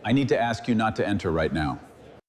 I need to ask you not to enter right now.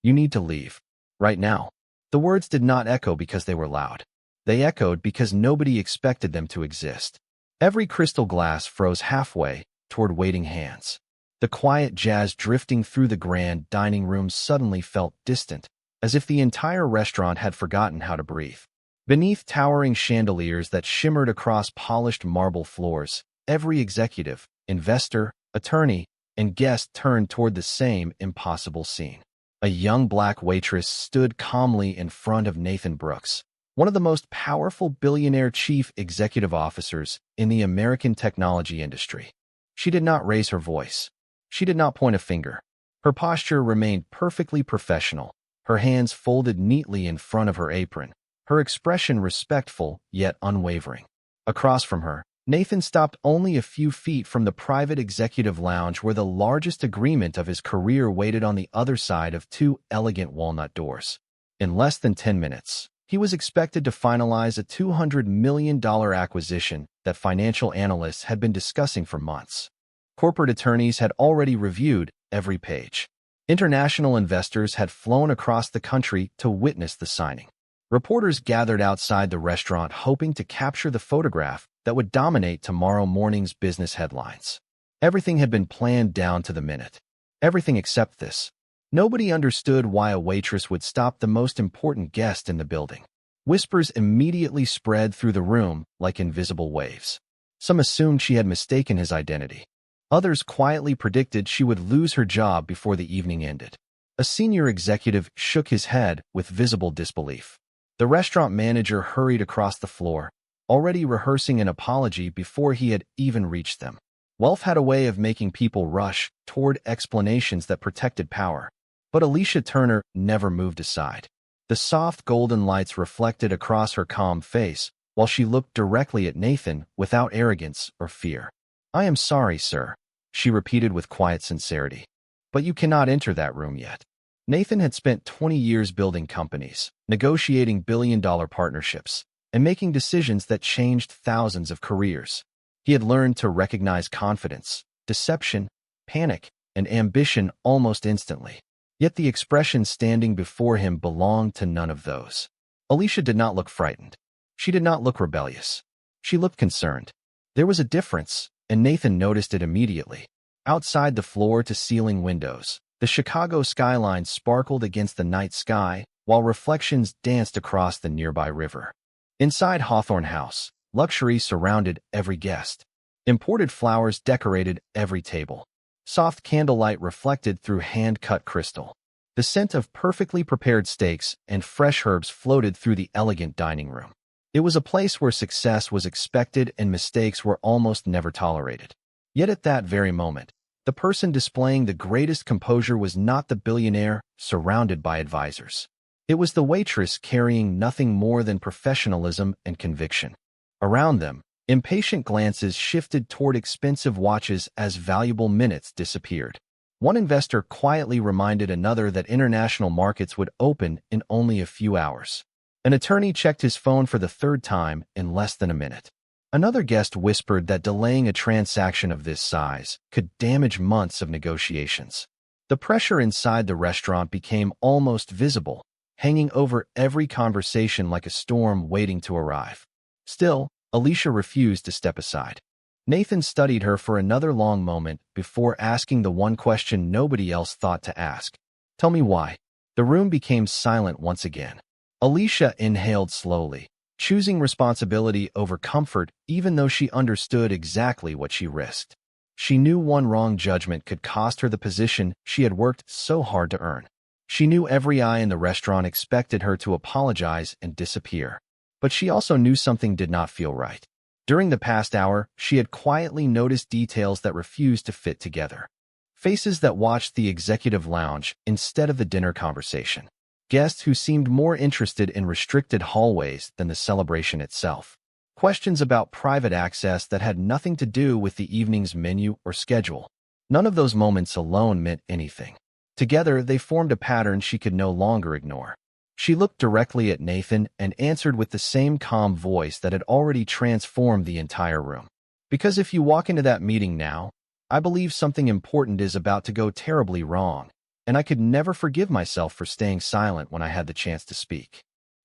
You need to leave. Right now. The words did not echo because they were loud. They echoed because nobody expected them to exist. Every crystal glass froze halfway toward waiting hands. The quiet jazz drifting through the grand dining room suddenly felt distant, as if the entire restaurant had forgotten how to breathe. Beneath towering chandeliers that shimmered across polished marble floors, every executive, investor, attorney, and guest turned toward the same impossible scene. A young black waitress stood calmly in front of Nathan Brooks, one of the most powerful billionaire chief executive officers in the American technology industry. She did not raise her voice. She did not point a finger. Her posture remained perfectly professional, her hands folded neatly in front of her apron, her expression respectful yet unwavering. Across from her, Nathan stopped only a few feet from the private executive lounge where the largest agreement of his career waited on the other side of two elegant walnut doors. In less than 10 minutes, he was expected to finalize a $200 million acquisition that financial analysts had been discussing for months. Corporate attorneys had already reviewed every page. International investors had flown across the country to witness the signing. Reporters gathered outside the restaurant hoping to capture the photograph that would dominate tomorrow morning's business headlines. Everything had been planned down to the minute. Everything except this. Nobody understood why a waitress would stop the most important guest in the building. Whispers immediately spread through the room like invisible waves. Some assumed she had mistaken his identity. Others quietly predicted she would lose her job before the evening ended. A senior executive shook his head with visible disbelief. The restaurant manager hurried across the floor, already rehearsing an apology before he had even reached them. Wealth had a way of making people rush toward explanations that protected power. But Alicia Turner never moved aside. The soft golden lights reflected across her calm face while she looked directly at Nathan without arrogance or fear. "I am sorry, sir," she repeated with quiet sincerity. "But you cannot enter that room yet." Nathan had spent 20 years building companies, negotiating billion-dollar partnerships, and making decisions that changed thousands of careers. He had learned to recognize confidence, deception, panic, and ambition almost instantly. Yet the expression standing before him belonged to none of those. Alicia did not look frightened. She did not look rebellious. She looked concerned. There was a difference, and Nathan noticed it immediately. Outside the floor-to-ceiling windows, the Chicago skyline sparkled against the night sky, while reflections danced across the nearby river. Inside Hawthorne House, luxury surrounded every guest. Imported flowers decorated every table. Soft candlelight reflected through hand-cut crystal. The scent of perfectly prepared steaks and fresh herbs floated through the elegant dining room. It was a place where success was expected and mistakes were almost never tolerated. Yet at that very moment, the person displaying the greatest composure was not the billionaire surrounded by advisors. It was the waitress carrying nothing more than professionalism and conviction. Around them, impatient glances shifted toward expensive watches as valuable minutes disappeared. One investor quietly reminded another that international markets would open in only a few hours. An attorney checked his phone for the third time in less than a minute. Another guest whispered that delaying a transaction of this size could damage months of negotiations. The pressure inside the restaurant became almost visible, hanging over every conversation like a storm waiting to arrive. Still, Alicia refused to step aside. Nathan studied her for another long moment before asking the one question nobody else thought to ask. "Tell me why." The room became silent once again. Alicia inhaled slowly, choosing responsibility over comfort even though she understood exactly what she risked. She knew one wrong judgment could cost her the position she had worked so hard to earn. She knew every eye in the restaurant expected her to apologize and disappear. But she also knew something did not feel right. During the past hour, she had quietly noticed details that refused to fit together. Faces that watched the executive lounge instead of the dinner conversation. Guests who seemed more interested in restricted hallways than the celebration itself. Questions about private access that had nothing to do with the evening's menu or schedule. None of those moments alone meant anything. Together, they formed a pattern she could no longer ignore. She looked directly at Nathan and answered with the same calm voice that had already transformed the entire room. "Because if you walk into that meeting now, I believe something important is about to go terribly wrong, and I could never forgive myself for staying silent when I had the chance to speak.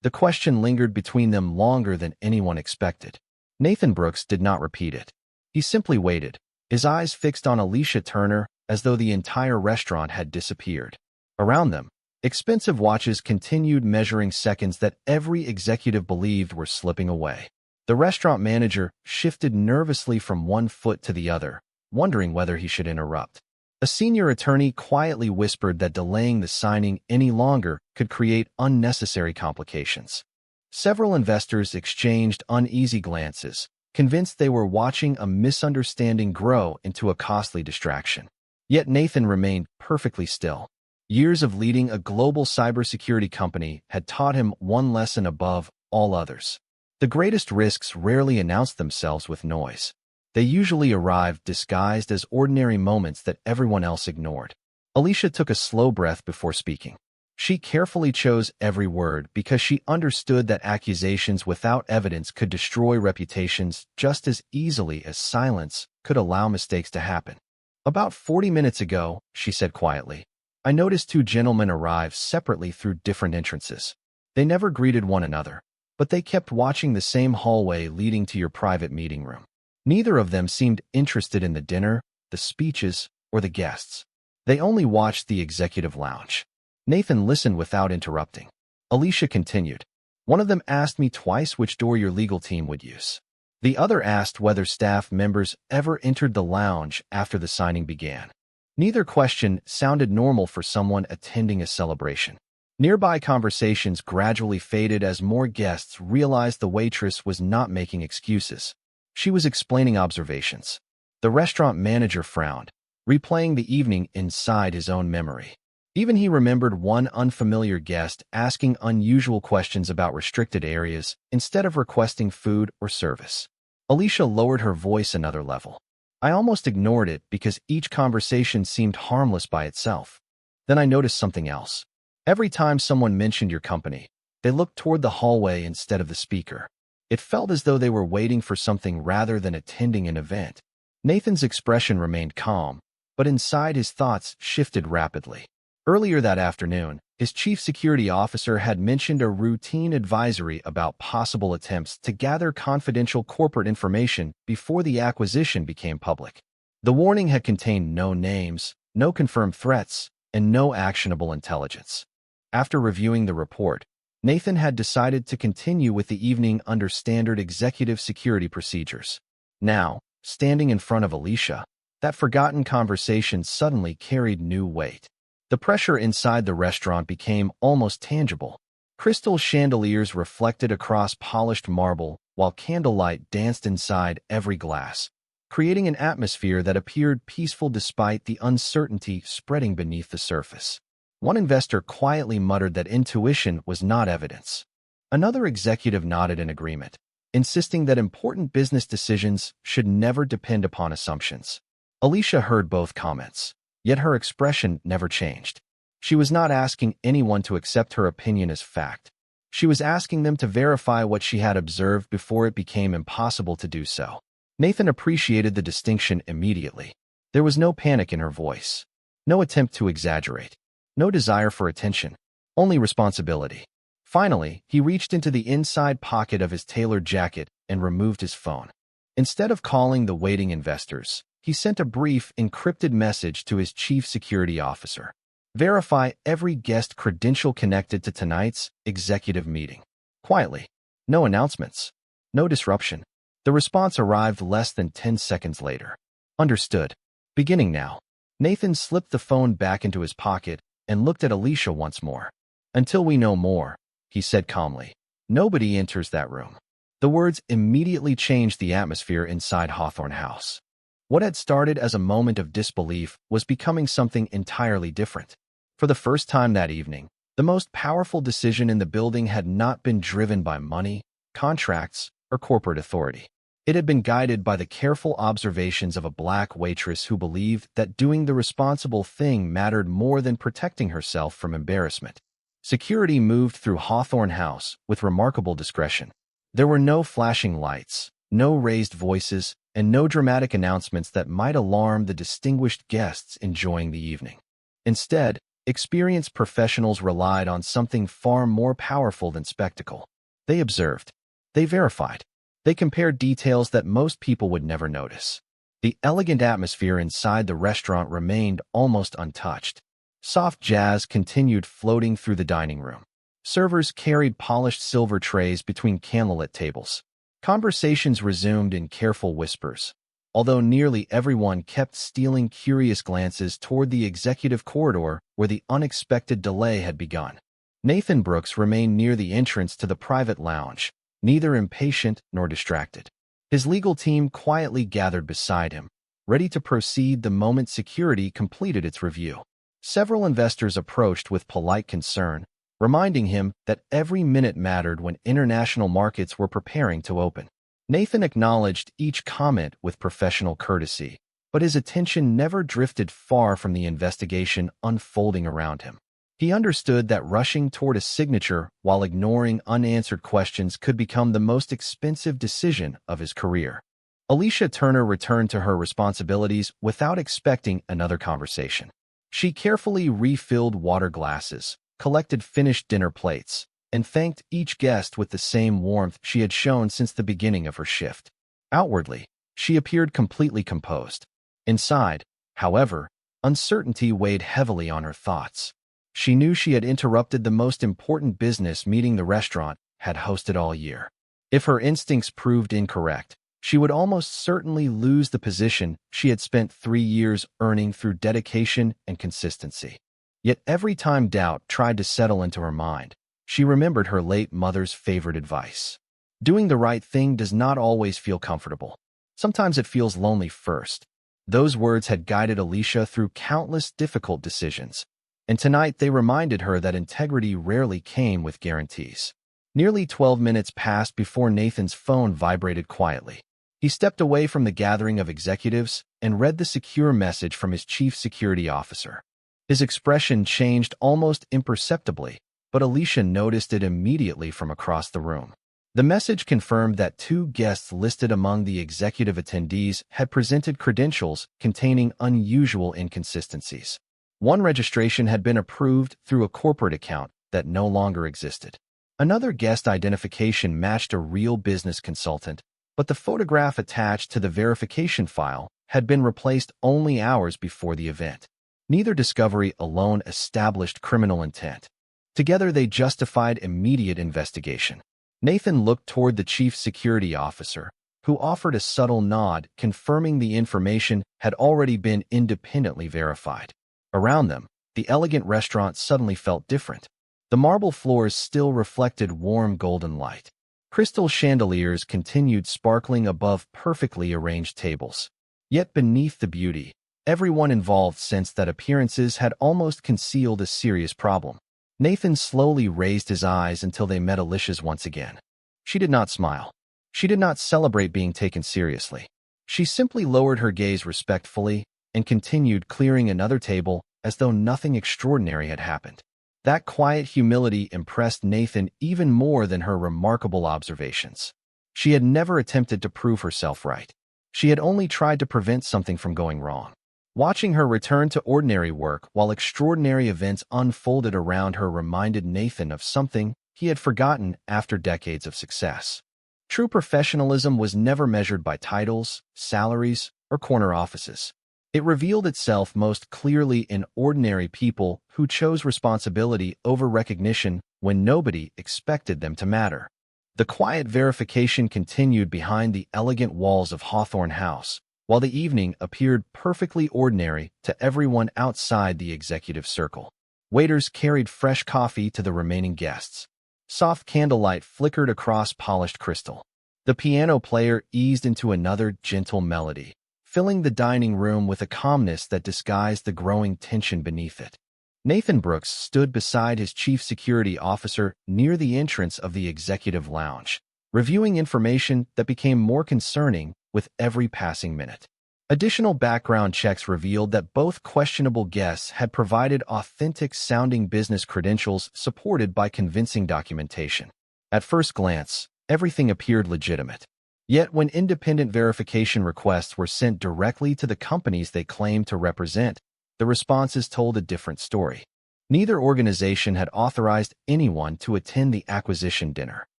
The question lingered between them longer than anyone expected. Nathan Brooks did not repeat it. He simply waited, his eyes fixed on Alicia Turner as though the entire restaurant had disappeared. Around them, expensive watches continued measuring seconds that every executive believed were slipping away. The restaurant manager shifted nervously from one foot to the other, wondering whether he should interrupt. A senior attorney quietly whispered that delaying the signing any longer could create unnecessary complications. Several investors exchanged uneasy glances, convinced they were watching a misunderstanding grow into a costly distraction. Yet Nathan remained perfectly still. Years of leading a global cybersecurity company had taught him one lesson above all others. The greatest risks rarely announce themselves with noise. They usually arrive disguised as ordinary moments that everyone else ignored. Alicia took a slow breath before speaking. She carefully chose every word because she understood that accusations without evidence could destroy reputations just as easily as silence could allow mistakes to happen. "About 40 minutes ago," she said quietly, "I noticed two gentlemen arrive separately through different entrances. They never greeted one another, but they kept watching the same hallway leading to your private meeting room. Neither of them seemed interested in the dinner, the speeches, or the guests. They only watched the executive lounge." Nathan listened without interrupting. Alicia continued, "One of them asked me twice which door your legal team would use. The other asked whether staff members ever entered the lounge after the signing began. Neither question sounded normal for someone attending a celebration." Nearby conversations gradually faded as more guests realized the waitress was not making excuses. She was explaining observations. The restaurant manager frowned, replaying the evening inside his own memory. Even he remembered one unfamiliar guest asking unusual questions about restricted areas instead of requesting food or service. Alicia lowered her voice another level. "I almost ignored it because each conversation seemed harmless by itself. Then I noticed something else. Every time someone mentioned your company, they looked toward the hallway instead of the speaker. It felt as though they were waiting for something rather than attending an event." Nathan's expression remained calm, but inside his thoughts shifted rapidly. Earlier that afternoon, his chief security officer had mentioned a routine advisory about possible attempts to gather confidential corporate information before the acquisition became public. The warning had contained no names, no confirmed threats, and no actionable intelligence. After reviewing the report, Nathan had decided to continue with the evening under standard executive security procedures. Now, standing in front of Alicia, that forgotten conversation suddenly carried new weight. The pressure inside the restaurant became almost tangible. Crystal chandeliers reflected across polished marble, while candlelight danced inside every glass, creating an atmosphere that appeared peaceful despite the uncertainty spreading beneath the surface. One investor quietly muttered that intuition was not evidence. Another executive nodded in agreement, insisting that important business decisions should never depend upon assumptions. Alicia heard both comments, yet her expression never changed. She was not asking anyone to accept her opinion as fact. She was asking them to verify what she had observed before it became impossible to do so. Nathan appreciated the distinction immediately. There was no panic in her voice, no attempt to exaggerate, no desire for attention, only responsibility. Finally, he reached into the inside pocket of his tailored jacket and removed his phone. Instead of calling the waiting investors, he sent a brief, encrypted message to his chief security officer. "Verify every guest credential connected to tonight's executive meeting." Quietly. No announcements. No disruption. The response arrived less than 10 seconds later. "Understood. Beginning now." Nathan slipped the phone back into his pocket and looked at Alicia once more. "Until we know more," he said calmly, "nobody enters that room." The words immediately changed the atmosphere inside Hawthorne House. What had started as a moment of disbelief was becoming something entirely different. For the first time that evening, the most powerful decision in the building had not been driven by money, contracts, or corporate authority. It had been guided by the careful observations of a black waitress who believed that doing the responsible thing mattered more than protecting herself from embarrassment. Security moved through Hawthorne House with remarkable discretion. There were no flashing lights, no raised voices, and no dramatic announcements that might alarm the distinguished guests enjoying the evening. Instead, experienced professionals relied on something far more powerful than spectacle. They observed. They verified. They compared details that most people would never notice. The elegant atmosphere inside the restaurant remained almost untouched. Soft jazz continued floating through the dining room. Servers carried polished silver trays between candlelit tables. Conversations resumed in careful whispers, although nearly everyone kept stealing curious glances toward the executive corridor where the unexpected delay had begun. Nathan Brooks remained near the entrance to the private lounge, neither impatient nor distracted. His legal team quietly gathered beside him, ready to proceed the moment security completed its review. Several investors approached with polite concern, reminding him that every minute mattered when international markets were preparing to open. Nathan acknowledged each comment with professional courtesy, but his attention never drifted far from the investigation unfolding around him. He understood that rushing toward a signature while ignoring unanswered questions could become the most expensive decision of his career. Alicia Turner returned to her responsibilities without expecting another conversation. She carefully refilled water glasses, collected finished dinner plates, and thanked each guest with the same warmth she had shown since the beginning of her shift. Outwardly, she appeared completely composed. Inside, however, uncertainty weighed heavily on her thoughts. She knew she had interrupted the most important business meeting the restaurant had hosted all year. If her instincts proved incorrect, she would almost certainly lose the position she had spent 3 years earning through dedication and consistency. Yet every time doubt tried to settle into her mind, she remembered her late mother's favorite advice. Doing the right thing does not always feel comfortable. Sometimes it feels lonely first. Those words had guided Alicia through countless difficult decisions, and tonight they reminded her that integrity rarely came with guarantees. Nearly 12 minutes passed before Nathan's phone vibrated quietly. He stepped away from the gathering of executives and read the secure message from his chief security officer. His expression changed almost imperceptibly, but Alicia noticed it immediately from across the room. The message confirmed that 2 guests listed among the executive attendees had presented credentials containing unusual inconsistencies. One registration had been approved through a corporate account that no longer existed. Another guest identification matched a real business consultant, but the photograph attached to the verification file had been replaced only hours before the event. Neither discovery alone established criminal intent. Together they justified immediate investigation. Nathan looked toward the chief security officer, who offered a subtle nod confirming the information had already been independently verified. Around them, the elegant restaurant suddenly felt different. The marble floors still reflected warm golden light. Crystal chandeliers continued sparkling above perfectly arranged tables. Yet beneath the beauty, everyone involved sensed that appearances had almost concealed a serious problem. Nathan slowly raised his eyes until they met Alicia's once again. She did not smile. She did not celebrate being taken seriously. She simply lowered her gaze respectfully and continued clearing another table as though nothing extraordinary had happened. That quiet humility impressed Nathan even more than her remarkable observations. She had never attempted to prove herself right. She had only tried to prevent something from going wrong. Watching her return to ordinary work while extraordinary events unfolded around her reminded Nathan of something he had forgotten after decades of success. True professionalism was never measured by titles, salaries, or corner offices. It revealed itself most clearly in ordinary people who chose responsibility over recognition when nobody expected them to matter. The quiet verification continued behind the elegant walls of Hawthorne House, while the evening appeared perfectly ordinary to everyone outside the executive circle. Waiters carried fresh coffee to the remaining guests. Soft candlelight flickered across polished crystal. The piano player eased into another gentle melody, filling the dining room with a calmness that disguised the growing tension beneath it. Nathan Brooks stood beside his chief security officer near the entrance of the executive lounge, reviewing information that became more concerning with every passing minute. Additional background checks revealed that both questionable guests had provided authentic-sounding business credentials supported by convincing documentation. At first glance, everything appeared legitimate. Yet when independent verification requests were sent directly to the companies they claimed to represent, the responses told a different story. Neither organization had authorized anyone to attend the acquisition dinner.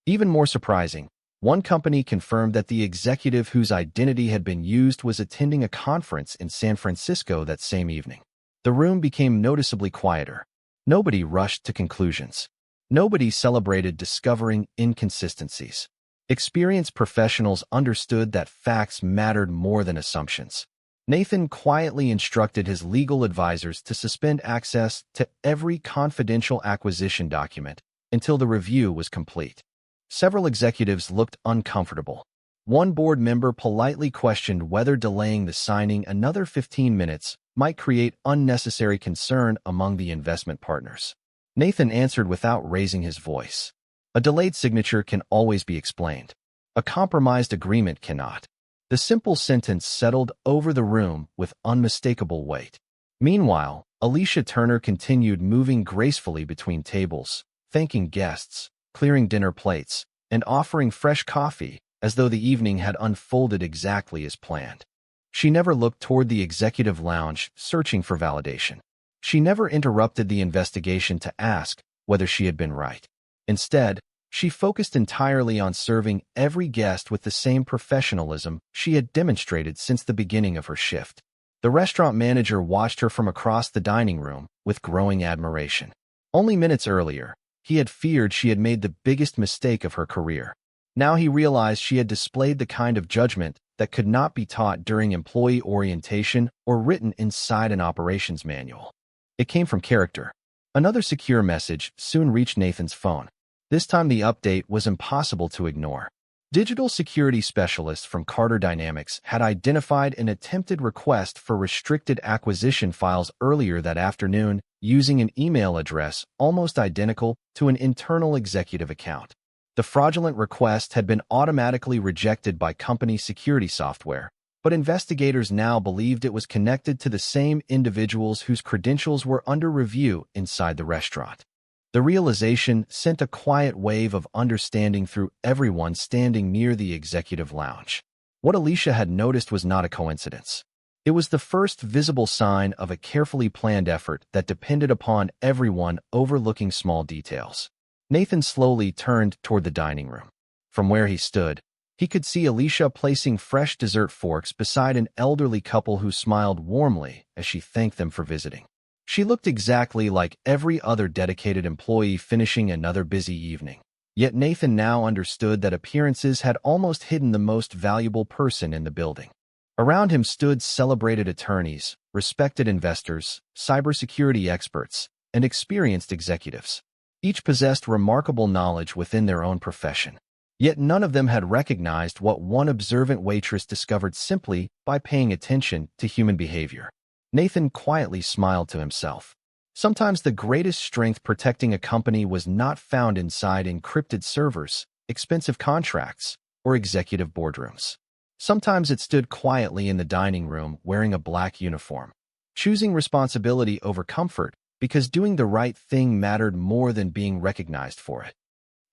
Even more surprising, one company confirmed that the executive whose identity had been used was attending a conference in San Francisco that same evening. The room became noticeably quieter. Nobody rushed to conclusions. Nobody celebrated discovering inconsistencies. Experienced professionals understood that facts mattered more than assumptions. Nathan quietly instructed his legal advisors to suspend access to every confidential acquisition document until the review was complete. Several executives looked uncomfortable. One board member politely questioned whether delaying the signing another 15 minutes might create unnecessary concern among the investment partners. Nathan answered without raising his voice. A delayed signature can always be explained. A compromised agreement cannot. The simple sentence settled over the room with unmistakable weight. Meanwhile, Alicia Turner continued moving gracefully between tables, thanking guests, clearing dinner plates, and offering fresh coffee as though the evening had unfolded exactly as planned. She never looked toward the executive lounge, searching for validation. She never interrupted the investigation to ask whether she had been right. Instead, she focused entirely on serving every guest with the same professionalism she had demonstrated since the beginning of her shift. The restaurant manager watched her from across the dining room with growing admiration. Only minutes earlier, he had feared she had made the biggest mistake of her career. Now he realized she had displayed the kind of judgment that could not be taught during employee orientation or written inside an operations manual. It came from character. Another secure message soon reached Nathan's phone. This time the update was impossible to ignore. Digital security specialists from Carter Dynamics had identified an attempted request for restricted acquisition files earlier that afternoon using an email address almost identical to an internal executive account. The fraudulent request had been automatically rejected by company security software, but investigators now believed it was connected to the same individuals whose credentials were under review inside the restaurant. The realization sent a quiet wave of understanding through everyone standing near the executive lounge. What Alicia had noticed was not a coincidence. It was the first visible sign of a carefully planned effort that depended upon everyone overlooking small details. Nathan slowly turned toward the dining room. From where he stood, he could see Alicia placing fresh dessert forks beside an elderly couple who smiled warmly as she thanked them for visiting. She looked exactly like every other dedicated employee finishing another busy evening. Yet Nathan now understood that appearances had almost hidden the most valuable person in the building. Around him stood celebrated attorneys, respected investors, cybersecurity experts, and experienced executives. Each possessed remarkable knowledge within their own profession. Yet none of them had recognized what one observant waitress discovered simply by paying attention to human behavior. Nathan quietly smiled to himself. Sometimes the greatest strength protecting a company was not found inside encrypted servers, expensive contracts, or executive boardrooms. Sometimes it stood quietly in the dining room wearing a black uniform, choosing responsibility over comfort because doing the right thing mattered more than being recognized for it.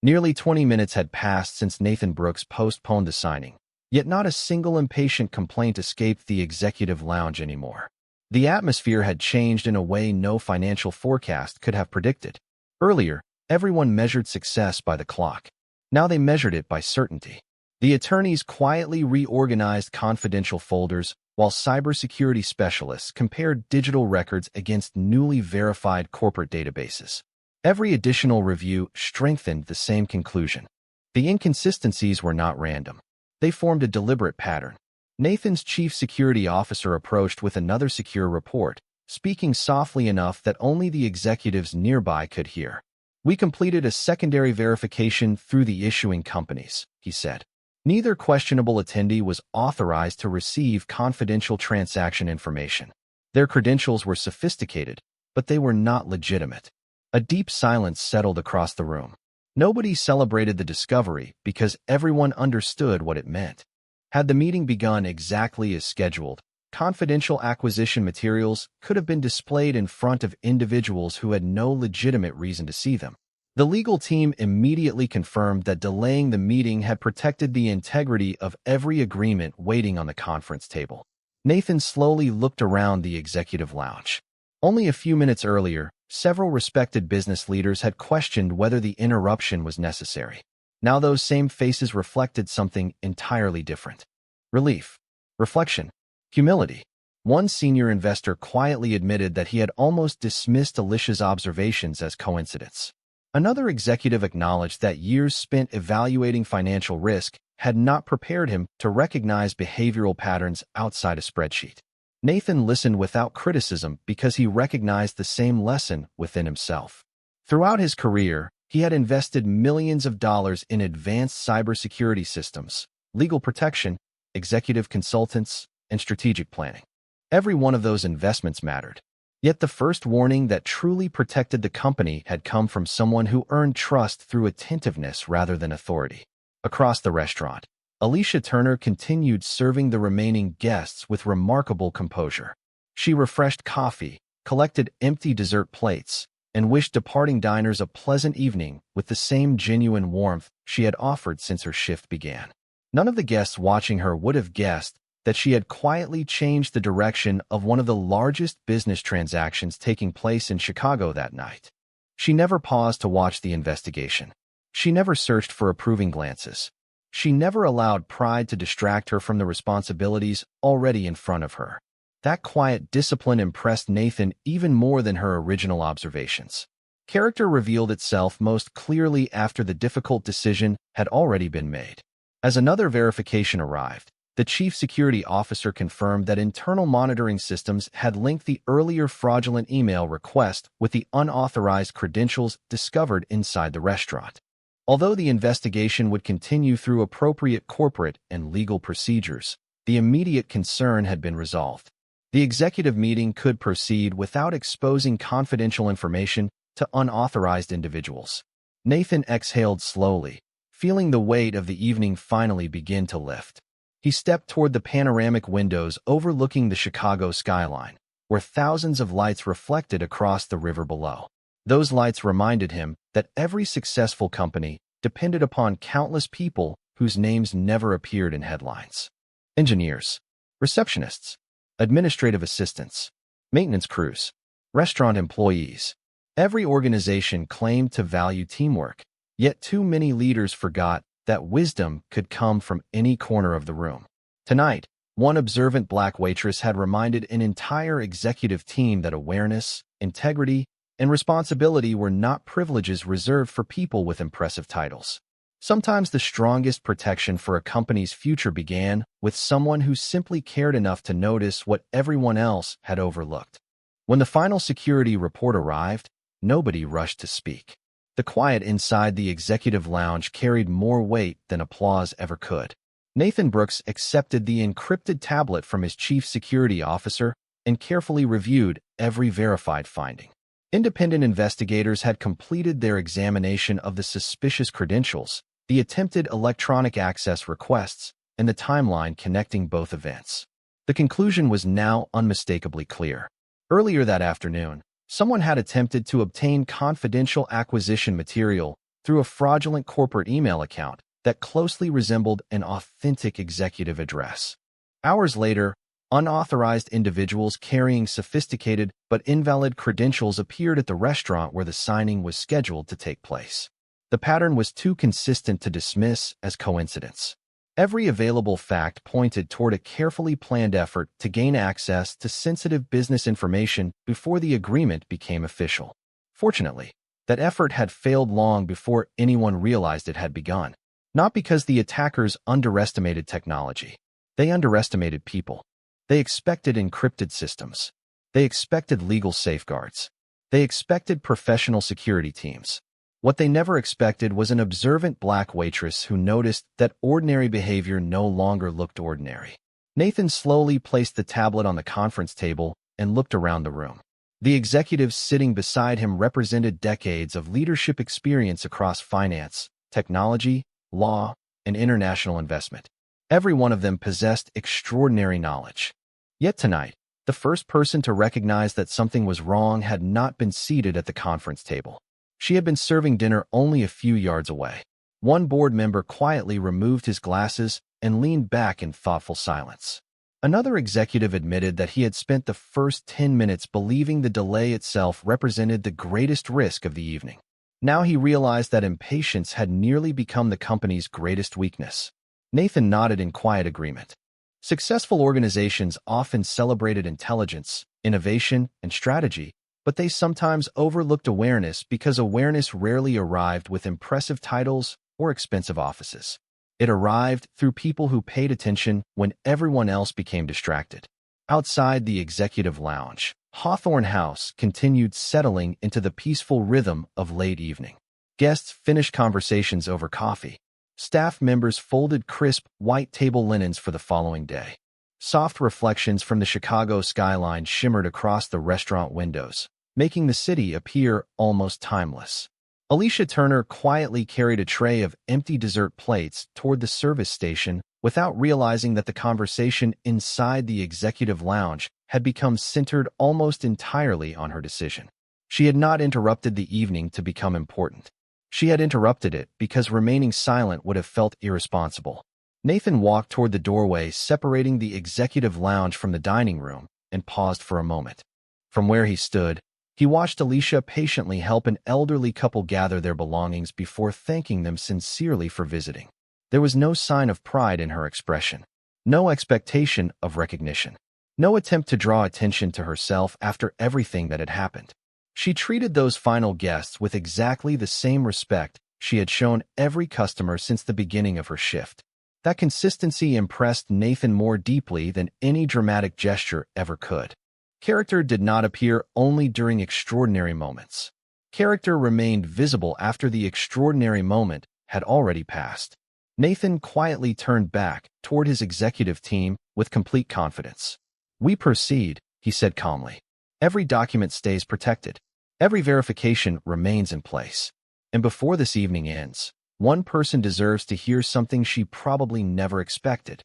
Nearly 20 minutes had passed since Nathan Brooks postponed the signing, yet not a single impatient complaint escaped the executive lounge anymore. The atmosphere had changed in a way no financial forecast could have predicted. Earlier, everyone measured success by the clock. Now they measured it by certainty. The attorneys quietly reorganized confidential folders, while cybersecurity specialists compared digital records against newly verified corporate databases. Every additional review strengthened the same conclusion. The inconsistencies were not random. They formed a deliberate pattern. Nathan's chief security officer approached with another secure report, speaking softly enough that only the executives nearby could hear. "We completed a secondary verification through the issuing companies," he said. Neither questionable attendee was authorized to receive confidential transaction information. Their credentials were sophisticated, but they were not legitimate. A deep silence settled across the room. Nobody celebrated the discovery because everyone understood what it meant. Had the meeting begun exactly as scheduled, confidential acquisition materials could have been displayed in front of individuals who had no legitimate reason to see them. The legal team immediately confirmed that delaying the meeting had protected the integrity of every agreement waiting on the conference table. Nathan slowly looked around the executive lounge. Only a few minutes earlier, several respected business leaders had questioned whether the interruption was necessary. Now those same faces reflected something entirely different. Relief, reflection, humility. One senior investor quietly admitted that he had almost dismissed Alicia's observations as coincidence. Another executive acknowledged that years spent evaluating financial risk had not prepared him to recognize behavioral patterns outside a spreadsheet. Nathan listened without criticism because he recognized the same lesson within himself. Throughout his career, he had invested millions of dollars in advanced cybersecurity systems, legal protection, executive consultants, and strategic planning. Every one of those investments mattered. Yet the first warning that truly protected the company had come from someone who earned trust through attentiveness rather than authority. Across the restaurant, Alicia Turner continued serving the remaining guests with remarkable composure. She refreshed coffee, collected empty dessert plates, and wished departing diners a pleasant evening with the same genuine warmth she had offered since her shift began. None of the guests watching her would have guessed that she had quietly changed the direction of one of the largest business transactions taking place in Chicago that night. She never paused to watch the investigation. She never searched for approving glances. She never allowed pride to distract her from the responsibilities already in front of her. That quiet discipline impressed Nathan even more than her original observations. Character revealed itself most clearly after the difficult decision had already been made. As another verification arrived, the chief security officer confirmed that internal monitoring systems had linked the earlier fraudulent email request with the unauthorized credentials discovered inside the restaurant. Although the investigation would continue through appropriate corporate and legal procedures, the immediate concern had been resolved. The executive meeting could proceed without exposing confidential information to unauthorized individuals. Nathan exhaled slowly, feeling the weight of the evening finally begin to lift. He stepped toward the panoramic windows overlooking the Chicago skyline, where thousands of lights reflected across the river below. Those lights reminded him that every successful company depended upon countless people whose names never appeared in headlines. Engineers, receptionists, administrative assistants, maintenance crews, restaurant employees. Every organization claimed to value teamwork, yet too many leaders forgot that wisdom could come from any corner of the room. Tonight, one observant black waitress had reminded an entire executive team that awareness, integrity, and responsibility were not privileges reserved for people with impressive titles. Sometimes the strongest protection for a company's future began with someone who simply cared enough to notice what everyone else had overlooked. When the final security report arrived, nobody rushed to speak. The quiet inside the executive lounge carried more weight than applause ever could. Nathan Brooks accepted the encrypted tablet from his chief security officer and carefully reviewed every verified finding. Independent investigators had completed their examination of the suspicious credentials, the attempted electronic access requests, and the timeline connecting both events. The conclusion was now unmistakably clear. Earlier that afternoon, someone had attempted to obtain confidential acquisition material through a fraudulent corporate email account that closely resembled an authentic executive address. Hours later, unauthorized individuals carrying sophisticated but invalid credentials appeared at the restaurant where the signing was scheduled to take place. The pattern was too consistent to dismiss as coincidence. Every available fact pointed toward a carefully planned effort to gain access to sensitive business information before the agreement became official. Fortunately, that effort had failed long before anyone realized it had begun. Not because the attackers underestimated technology. They underestimated people. They expected encrypted systems. They expected legal safeguards. They expected professional security teams. What they never expected was an observant black waitress who noticed that ordinary behavior no longer looked ordinary. Nathan slowly placed the tablet on the conference table and looked around the room. The executives sitting beside him represented decades of leadership experience across finance, technology, law, and international investment. Every one of them possessed extraordinary knowledge. Yet tonight, the first person to recognize that something was wrong had not been seated at the conference table. She had been serving dinner only a few yards away. One board member quietly removed his glasses and leaned back in thoughtful silence. Another executive admitted that he had spent the first 10 minutes believing the delay itself represented the greatest risk of the evening. Now he realized that impatience had nearly become the company's greatest weakness. Nathan nodded in quiet agreement. Successful organizations often celebrated intelligence, innovation, and strategy, but they sometimes overlooked awareness because awareness rarely arrived with impressive titles or expensive offices. It arrived through people who paid attention when everyone else became distracted. Outside the executive lounge, Hawthorne House continued settling into the peaceful rhythm of late evening. Guests finished conversations over coffee. Staff members folded crisp, white table linens for the following day. Soft reflections from the Chicago skyline shimmered across the restaurant windows, making the city appear almost timeless. Alicia Turner quietly carried a tray of empty dessert plates toward the service station without realizing that the conversation inside the executive lounge had become centered almost entirely on her decision. She had not interrupted the evening to become important. She had interrupted it because remaining silent would have felt irresponsible. Nathan walked toward the doorway separating the executive lounge from the dining room and paused for a moment. From where he stood, he watched Alicia patiently help an elderly couple gather their belongings before thanking them sincerely for visiting. There was no sign of pride in her expression, no expectation of recognition, no attempt to draw attention to herself after everything that had happened. She treated those final guests with exactly the same respect she had shown every customer since the beginning of her shift. That consistency impressed Nathan more deeply than any dramatic gesture ever could. Character did not appear only during extraordinary moments. Character remained visible after the extraordinary moment had already passed. Nathan quietly turned back toward his executive team with complete confidence. "We proceed," he said calmly. "Every document stays protected. Every verification remains in place. And before this evening ends, one person deserves to hear something she probably never expected."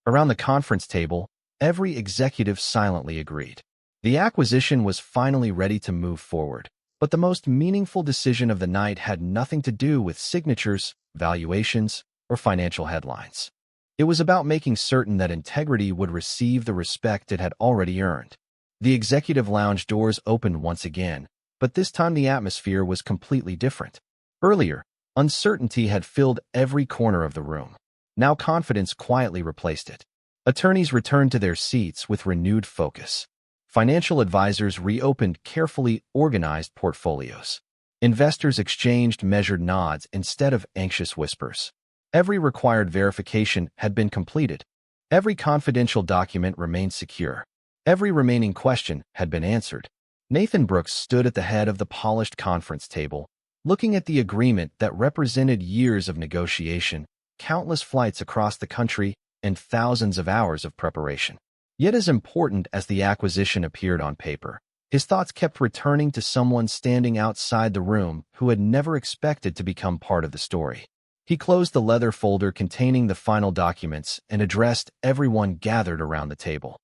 Around the conference table, every executive silently agreed. The acquisition was finally ready to move forward, but the most meaningful decision of the night had nothing to do with signatures, valuations, or financial headlines. It was about making certain that integrity would receive the respect it had already earned. The executive lounge doors opened once again, but this time the atmosphere was completely different. Earlier, uncertainty had filled every corner of the room. Now confidence quietly replaced it. Attorneys returned to their seats with renewed focus. Financial advisors reopened carefully organized portfolios. Investors exchanged measured nods instead of anxious whispers. Every required verification had been completed. Every confidential document remained secure. Every remaining question had been answered. Nathan Brooks stood at the head of the polished conference table, looking at the agreement that represented years of negotiation, countless flights across the country, and thousands of hours of preparation. Yet as important as the acquisition appeared on paper, his thoughts kept returning to someone standing outside the room who had never expected to become part of the story. He closed the leather folder containing the final documents and addressed everyone gathered around the table.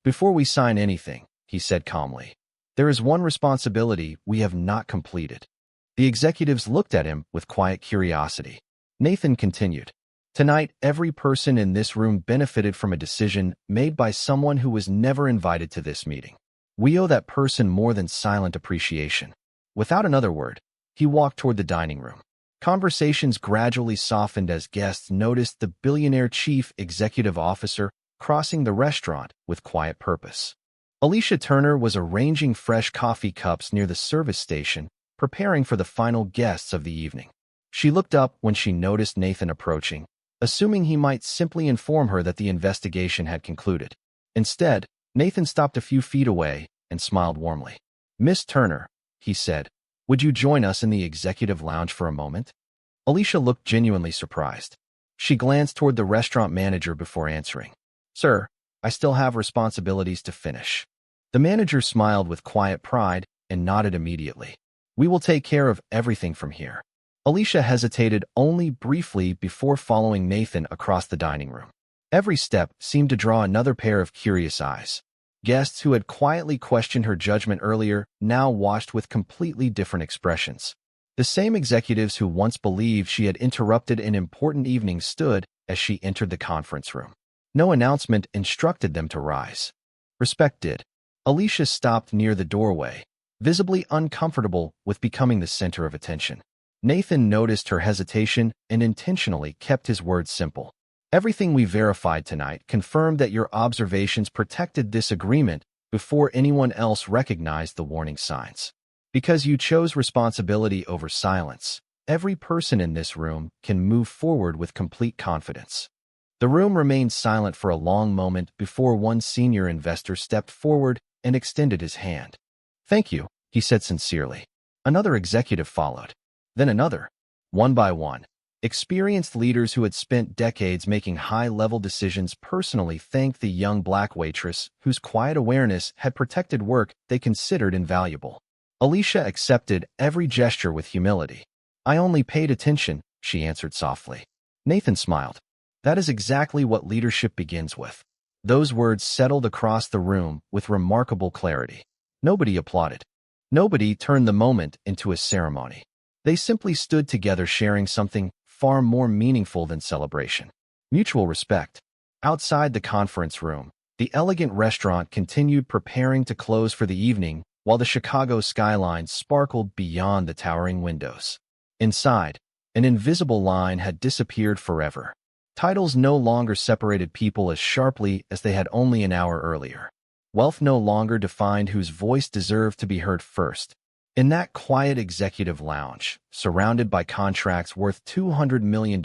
"Before we sign anything," he said calmly, "there is one responsibility we have not completed." The executives looked at him with quiet curiosity. Nathan continued, "Tonight, every person in this room benefited from a decision made by someone who was never invited to this meeting. We owe that person more than silent appreciation." Without another word, he walked toward the dining room. Conversations gradually softened as guests noticed the billionaire chief executive officer crossing the restaurant with quiet purpose. Alicia Turner was arranging fresh coffee cups near the service station, preparing for the final guests of the evening. She looked up when she noticed Nathan approaching, assuming he might simply inform her that the investigation had concluded. Instead, Nathan stopped a few feet away and smiled warmly. "Miss Turner," he said, "would you join us in the executive lounge for a moment?" Alicia looked genuinely surprised. She glanced toward the restaurant manager before answering. "Sir, I still have responsibilities to finish." The manager smiled with quiet pride and nodded immediately. "We will take care of everything from here." Alicia hesitated only briefly before following Nathan across the dining room. Every step seemed to draw another pair of curious eyes. Guests who had quietly questioned her judgment earlier now watched with completely different expressions. The same executives who once believed she had interrupted an important evening stood as she entered the conference room. No announcement instructed them to rise. Respect did. Alicia stopped near the doorway, visibly uncomfortable with becoming the center of attention. Nathan noticed her hesitation and intentionally kept his words simple. Everything we verified tonight confirmed that your observations protected this agreement before anyone else recognized the warning signs. Because you chose responsibility over silence, every person in this room can move forward with complete confidence. The room remained silent for a long moment before one senior investor stepped forward and extended his hand. "Thank you," he said sincerely. Another executive followed. Then another. One by one, experienced leaders who had spent decades making high-level decisions personally thanked the young black waitress whose quiet awareness had protected work they considered invaluable. Alicia accepted every gesture with humility. "I only paid attention," she answered softly. Nathan smiled. That is exactly what leadership begins with. Those words settled across the room with remarkable clarity. Nobody applauded. Nobody turned the moment into a ceremony. They simply stood together sharing something far more meaningful than celebration. Mutual respect. Outside the conference room, the elegant restaurant continued preparing to close for the evening while the Chicago skyline sparkled beyond the towering windows. Inside, an invisible line had disappeared forever. Titles no longer separated people as sharply as they had only an hour earlier. Wealth no longer defined whose voice deserved to be heard first. In that quiet executive lounge, surrounded by contracts worth $200 million,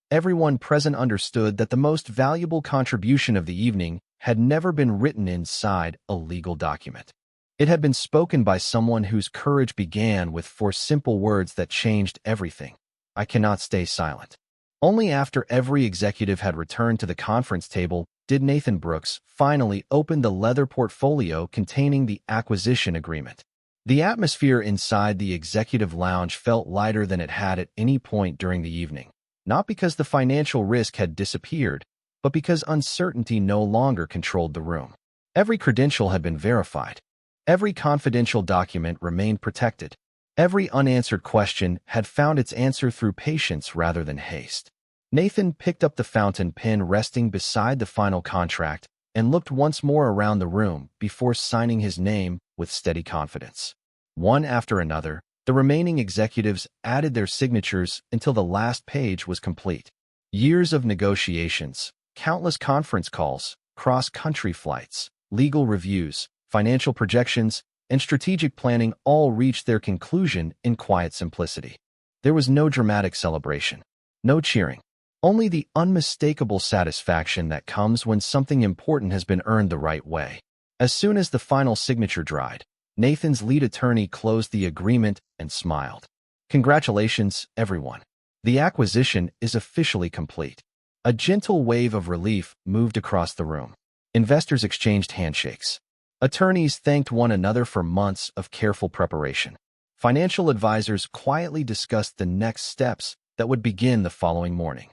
everyone present understood that the most valuable contribution of the evening had never been written inside a legal document. It had been spoken by someone whose courage began with four simple words that changed everything. "I cannot stay silent." Only after every executive had returned to the conference table did Nathan Brooks finally open the leather portfolio containing the acquisition agreement. The atmosphere inside the executive lounge felt lighter than it had at any point during the evening, not because the financial risk had disappeared, but because uncertainty no longer controlled the room. Every credential had been verified. Every confidential document remained protected. Every unanswered question had found its answer through patience rather than haste. Nathan picked up the fountain pen resting beside the final contract and looked once more around the room before signing his name with steady confidence. One after another, the remaining executives added their signatures until the last page was complete. Years of negotiations, countless conference calls, cross-country flights, legal reviews, financial projections, and strategic planning all reached their conclusion in quiet simplicity. There was no dramatic celebration, no cheering, only the unmistakable satisfaction that comes when something important has been earned the right way. As soon as the final signature dried, Nathan's lead attorney closed the agreement and smiled. "Congratulations, everyone. The acquisition is officially complete." A gentle wave of relief moved across the room. Investors exchanged handshakes. Attorneys thanked one another for months of careful preparation. Financial advisors quietly discussed the next steps that would begin the following morning.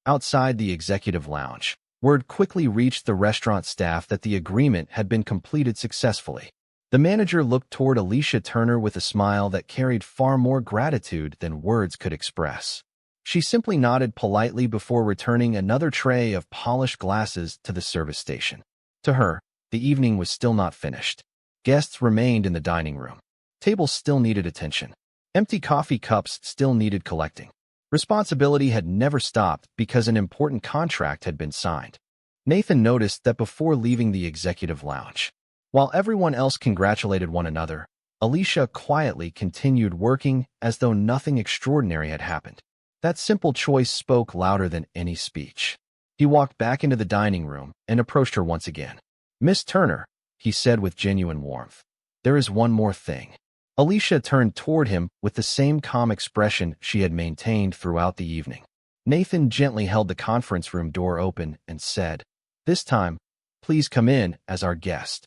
Outside the executive lounge, word quickly reached the restaurant staff that the agreement had been completed successfully. The manager looked toward Alicia Turner with a smile that carried far more gratitude than words could express. She simply nodded politely before returning another tray of polished glasses to the service station. To her, the evening was still not finished. Guests remained in the dining room. Tables still needed attention. Empty coffee cups still needed collecting. Responsibility had never stopped because an important contract had been signed. Nathan noticed that before leaving the executive lounge, while everyone else congratulated one another, Alicia quietly continued working as though nothing extraordinary had happened. That simple choice spoke louder than any speech. He walked back into the dining room and approached her once again. "Miss Turner," he said with genuine warmth, "there is one more thing." Alicia turned toward him with the same calm expression she had maintained throughout the evening. Nathan gently held the conference room door open and said, "This time, please come in as our guest."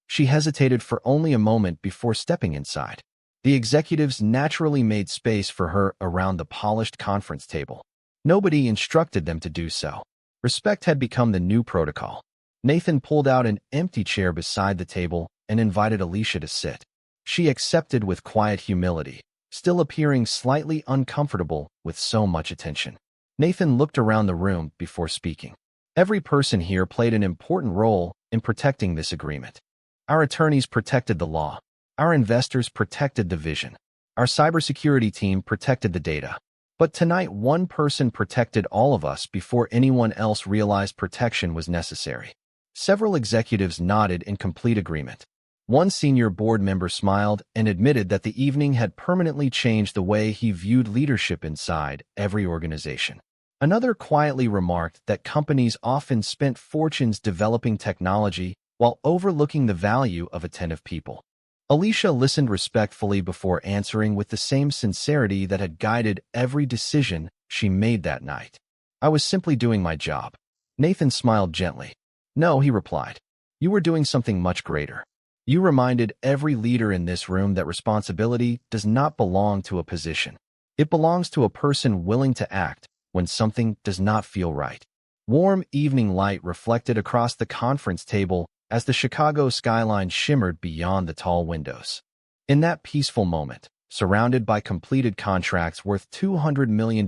She hesitated for only a moment before stepping inside. The executives naturally made space for her around the polished conference table. Nobody instructed them to do so. Respect had become the new protocol. Nathan pulled out an empty chair beside the table and invited Alicia to sit. She accepted with quiet humility, still appearing slightly uncomfortable with so much attention. Nathan looked around the room before speaking. Every person here played an important role in protecting this agreement. Our attorneys protected the law. Our investors protected the vision. Our cybersecurity team protected the data. But tonight, one person protected all of us before anyone else realized protection was necessary. Several executives nodded in complete agreement. One senior board member smiled and admitted that the evening had permanently changed the way he viewed leadership inside every organization. Another quietly remarked that companies often spent fortunes developing technology while overlooking the value of attentive people. Alicia listened respectfully before answering with the same sincerity that had guided every decision she made that night. I was simply doing my job. Nathan smiled gently. No, he replied. You were doing something much greater. You reminded every leader in this room that responsibility does not belong to a position. It belongs to a person willing to act when something does not feel right. Warm evening light reflected across the conference table as the Chicago skyline shimmered beyond the tall windows. In that peaceful moment, surrounded by completed contracts worth $200 million,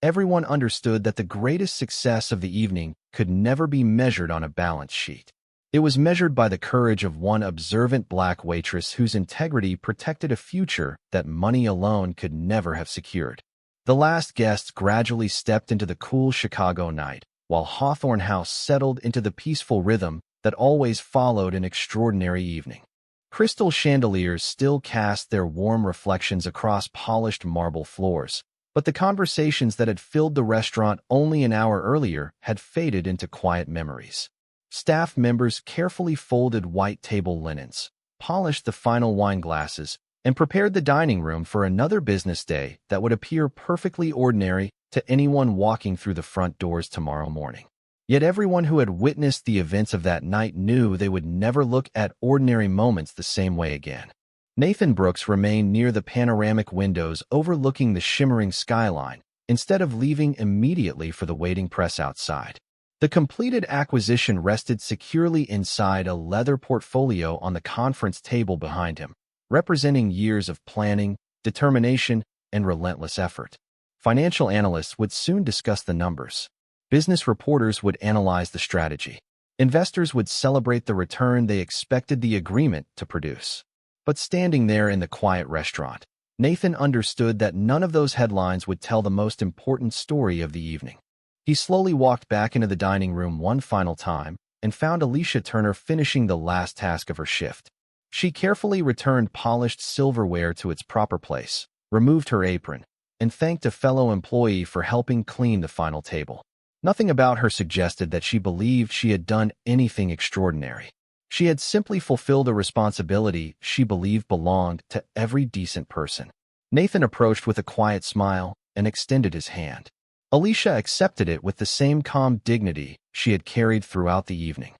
everyone understood that the greatest success of the evening could never be measured on a balance sheet. It was measured by the courage of one observant black waitress whose integrity protected a future that money alone could never have secured. The last guests gradually stepped into the cool Chicago night, while Hawthorne House settled into the peaceful rhythm that always followed an extraordinary evening. Crystal chandeliers still cast their warm reflections across polished marble floors, but the conversations that had filled the restaurant only an hour earlier had faded into quiet memories. Staff members carefully folded white table linens, polished the final wine glasses, and prepared the dining room for another business day that would appear perfectly ordinary to anyone walking through the front doors tomorrow morning. Yet everyone who had witnessed the events of that night knew they would never look at ordinary moments the same way again. Nathan Brooks remained near the panoramic windows overlooking the shimmering skyline, instead of leaving immediately for the waiting press outside. The completed acquisition rested securely inside a leather portfolio on the conference table behind him, representing years of planning, determination, and relentless effort. Financial analysts would soon discuss the numbers. Business reporters would analyze the strategy. Investors would celebrate the return they expected the agreement to produce. But standing there in the quiet restaurant, Nathan understood that none of those headlines would tell the most important story of the evening. He slowly walked back into the dining room one final time and found Alicia Turner finishing the last task of her shift. She carefully returned polished silverware to its proper place, removed her apron, and thanked a fellow employee for helping clean the final table. Nothing about her suggested that she believed she had done anything extraordinary. She had simply fulfilled a responsibility she believed belonged to every decent person. Nathan approached with a quiet smile and extended his hand. Alicia accepted it with the same calm dignity she had carried throughout the evening.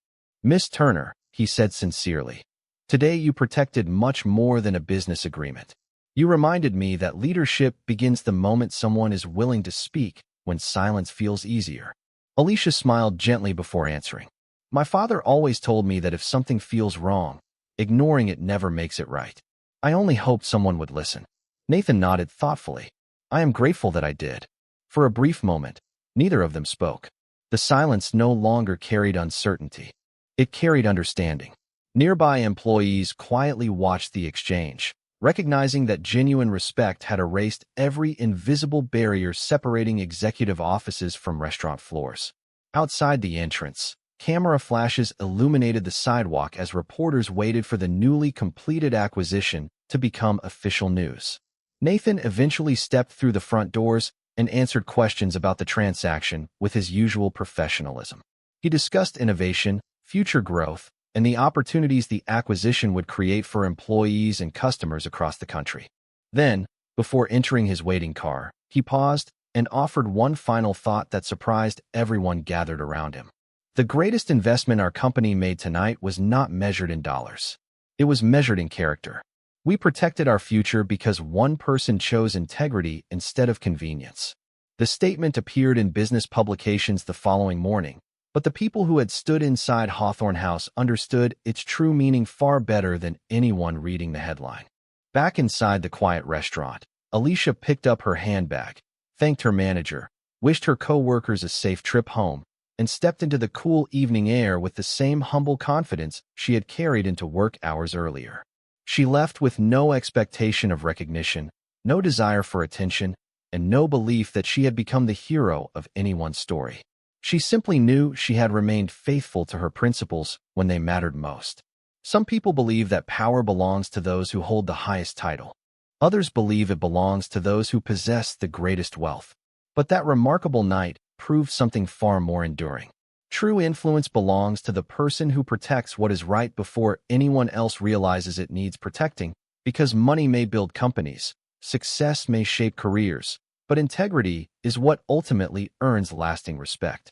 Miss Turner, he said sincerely, today you protected much more than a business agreement. You reminded me that leadership begins the moment someone is willing to speak, when silence feels easier. Alicia smiled gently before answering. My father always told me that if something feels wrong, ignoring it never makes it right. I only hoped someone would listen. Nathan nodded thoughtfully. I am grateful that I did. For a brief moment, neither of them spoke. The silence no longer carried uncertainty. It carried understanding. Nearby employees quietly watched the exchange, recognizing that genuine respect had erased every invisible barrier separating executive offices from restaurant floors. Outside the entrance, camera flashes illuminated the sidewalk as reporters waited for the newly completed acquisition to become official news. Nathan eventually stepped through the front doors and answered questions about the transaction with his usual professionalism. He discussed innovation, future growth, and the opportunities the acquisition would create for employees and customers across the country. Then, before entering his waiting car, he paused and offered one final thought that surprised everyone gathered around him. The greatest investment our company made tonight was not measured in dollars. It was measured in character. We protected our future because one person chose integrity instead of convenience. The statement appeared in business publications the following morning, but the people who had stood inside Hawthorne House understood its true meaning far better than anyone reading the headline. Back inside the quiet restaurant, Alicia picked up her handbag, thanked her manager, wished her co-workers a safe trip home, and stepped into the cool evening air with the same humble confidence she had carried into work hours earlier. She left with no expectation of recognition, no desire for attention, and no belief that she had become the hero of anyone's story. She simply knew she had remained faithful to her principles when they mattered most. Some people believe that power belongs to those who hold the highest title. Others believe it belongs to those who possess the greatest wealth. But that remarkable night proved something far more enduring. True influence belongs to the person who protects what is right before anyone else realizes it needs protecting, because money may build companies, success may shape careers, but integrity is what ultimately earns lasting respect.